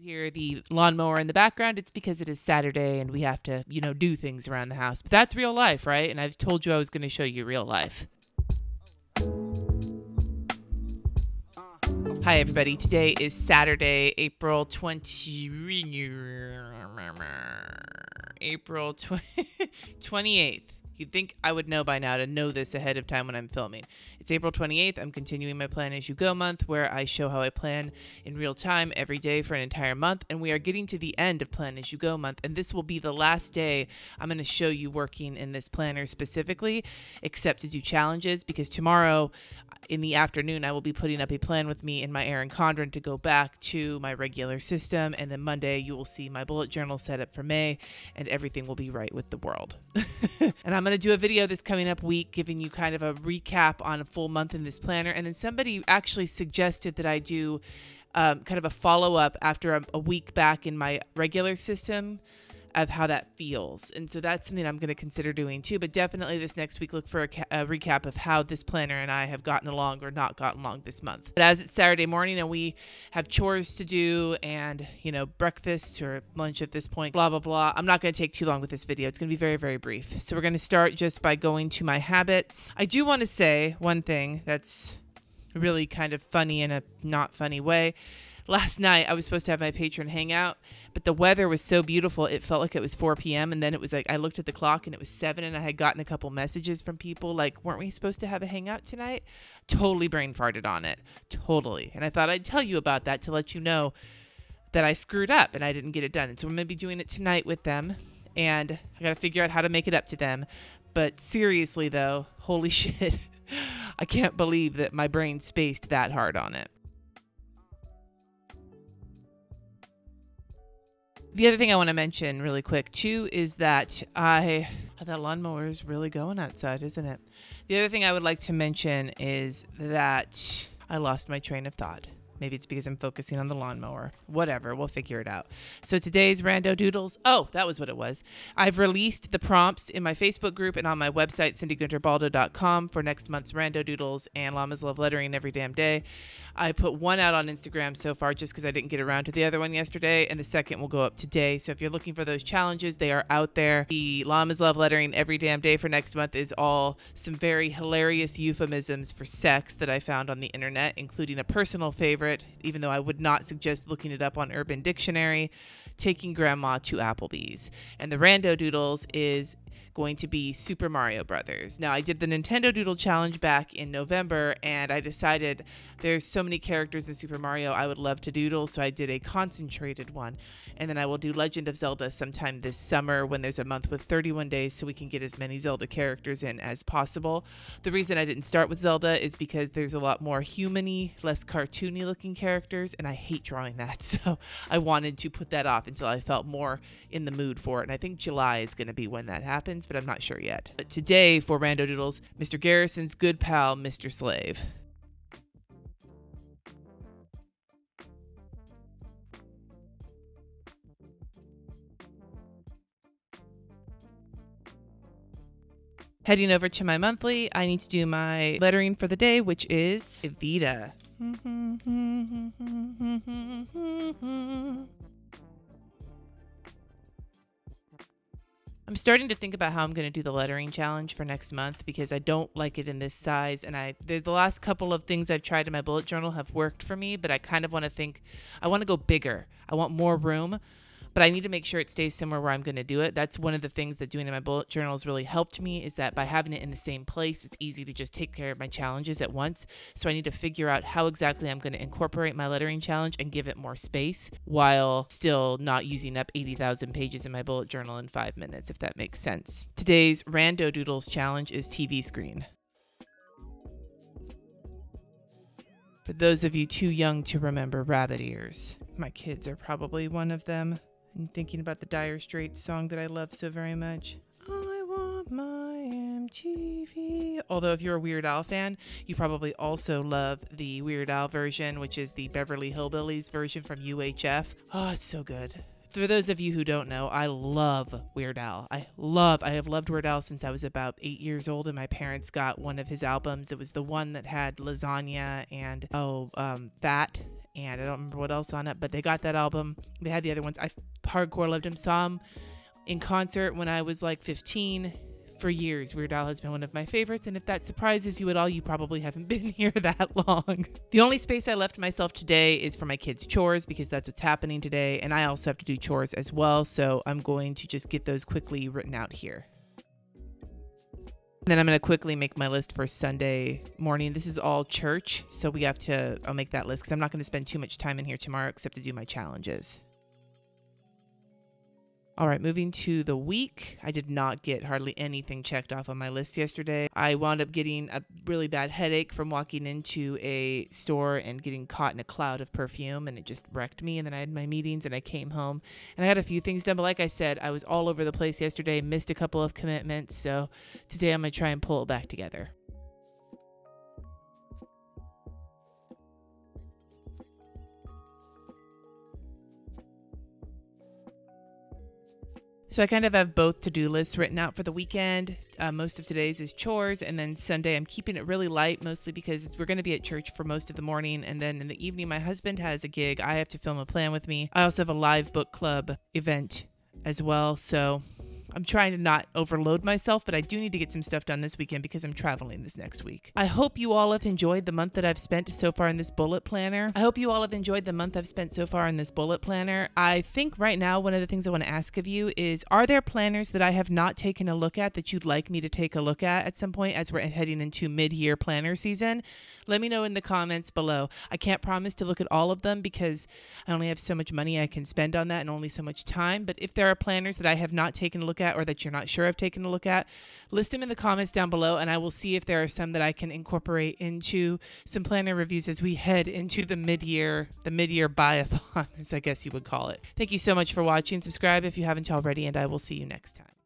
You hear the lawnmower in the background, it's because it is Saturday and we have to, do things around the house. But that's real life, right? And I've told you I was going to show you real life. Hi, everybody. Today is Saturday, April 28th. You'd think I would know by now to know this ahead of time when I'm filming. It's April 28th. I'm continuing my Plan As You Go month, where I show how I plan in real time every day for an entire month. And we are getting to the end of Plan As You Go month. And this will be the last day I'm going to show you working in this planner specifically, except to do challenges, because tomorrow in the afternoon, I will be putting up a plan with me in my Erin Condren to go back to my regular system. And then Monday, you will see my bullet journal set up for May, and everything will be right with the world. And I'm going to do a video this coming up week giving you kind of a recap on a full month in this planner. And then somebody actually suggested that I do kind of a follow-up after a week back in my regular system of how that feels. And so that's something I'm going to consider doing too. But definitely this next week, look for a recap of how this planner and I have gotten along or not gotten along this month. But as it's Saturday morning and we have chores to do and, breakfast or lunch at this point, blah, blah, blah. I'm not going to take too long with this video. It's going to be very, very brief. So we're going to start just by going to my habits. I do want to say one thing that's really kind of funny in a not funny way. Last night, I was supposed to have my patron hangout, but the weather was so beautiful, it felt like it was 4 p.m. And then it was like, I looked at the clock and it was 7, and I had gotten a couple messages from people like, weren't we supposed to have a hangout tonight? Totally brain farted on it. Totally. And I thought I'd tell you about that to let you know that I screwed up and I didn't get it done. And so I'm going to be doing it tonight with them, and I got to figure out how to make it up to them. But seriously, though, holy shit, I can't believe that my brain spaced that hard on it. The other thing I want to mention really quick too is that that lawnmower is really going outside, isn't it? The other thing I would like to mention is that I lost my train of thought. Maybe it's because I'm focusing on the lawnmower. Whatever, we'll figure it out. So today's Rando Doodles. Oh, that was what it was. I've released the prompts in my Facebook group and on my website, Guentert-Baldo.com, for next month's Rando Doodles and Llamas Love Lettering Every Damn Day. I put one out on Instagram so far just because I didn't get around to the other one yesterday, and the second will go up today. So if you're looking for those challenges, they are out there. The Llamas Love Lettering Every Damn Day for next month is all some very hilarious euphemisms for sex that I found on the internet, including a personal favorite, even though I would not suggest looking it up on Urban Dictionary, taking grandma to Applebee's. And the Rando Doodles is going to be Super Mario Brothers. Now, I did the Nintendo Doodle Challenge back in November, and I decided there's so many characters in Super Mario I would love to doodle, so I did a concentrated one. And then I will do Legend of Zelda sometime this summer when there's a month with 31 days so we can get as many Zelda characters in as possible. The reason I didn't start with Zelda is because there's a lot more human-y, less cartoony looking characters, and I hate drawing that. So I wanted to put that off until I felt more in the mood for it. And I think July is going to be when that happens, but I'm not sure yet. But today for Rando Doodles, Mr. Garrison's good pal, Mr. Slave. Heading over to my monthly, I need to do my lettering for the day, which is Evita. I'm starting to think about how I'm going to do the lettering challenge for next month because I don't like it in this size. And the last couple of things I've tried in my bullet journal have worked for me, but I kind of want to think, I want to go bigger. I want more room. But I need to make sure it stays somewhere where I'm going to do it. That's one of the things that doing in my bullet journal has really helped me, is that by having it in the same place, it's easy to just take care of my challenges at once. So I need to figure out how exactly I'm going to incorporate my lettering challenge and give it more space while still not using up 80,000 pages in my bullet journal in 5 minutes, if that makes sense. Today's Rando Doodles challenge is TV screen. For those of you too young to remember rabbit ears, my kids are probably one of them. I'm thinking about the Dire Straits song that I love so very much. I want my MTV. Although if you're a Weird Al fan, you probably also love the Weird Al version, which is the Beverly Hillbillies version from UHF. Oh, it's so good. For those of you who don't know, I love Weird Al. I have loved Weird Al since I was about 8 years old, and my parents got one of his albums. It was the one that had Lasagna and Fat and I don't remember what else on it, but they got that album. They had the other ones. I hardcore loved him. Saw him in concert when I was like 15. For years, Weird Al has been one of my favorites, and if that surprises you at all, you probably haven't been here that long. The only space I left myself today is for my kids' chores, because that's what's happening today, and I also have to do chores as well, so I'm going to just get those quickly written out here. Then I'm going to quickly make my list for Sunday morning. This is all church, so I'll make that list, because I'm not going to spend too much time in here tomorrow except to do my challenges. All right, moving to the week. I did not get hardly anything checked off on my list yesterday. I wound up getting a really bad headache from walking into a store and getting caught in a cloud of perfume, and it just wrecked me. And then I had my meetings and I came home and I had a few things done. But like I said, I was all over the place yesterday, missed a couple of commitments. So today I'm going to try and pull it back together. So I kind of have both to-do lists written out for the weekend. Most of today's is chores, and then Sunday I'm keeping it really light, mostly because we're going to be at church for most of the morning, and then in the evening my husband has a gig. I have to film a plan with me. I also have a live book club event as well, so I'm trying to not overload myself, but I do need to get some stuff done this weekend because I'm traveling this next week. I hope you all have enjoyed the month that I've spent so far in this bullet planner. I think right now one of the things I want to ask of you is, are there planners that I have not taken a look at that you'd like me to take a look at some point as we're heading into mid-year planner season? Let me know in the comments below. I can't promise to look at all of them because I only have so much money I can spend on that and only so much time, but if there are planners that I have not taken a look at or that you're not sure I've taken a look at, list them in the comments down below, and I will see if there are some that I can incorporate into some planner reviews as we head into the mid-year buy-a-thon, as I guess you would call it. Thank you so much for watching. Subscribe if you haven't already, and I will see you next time.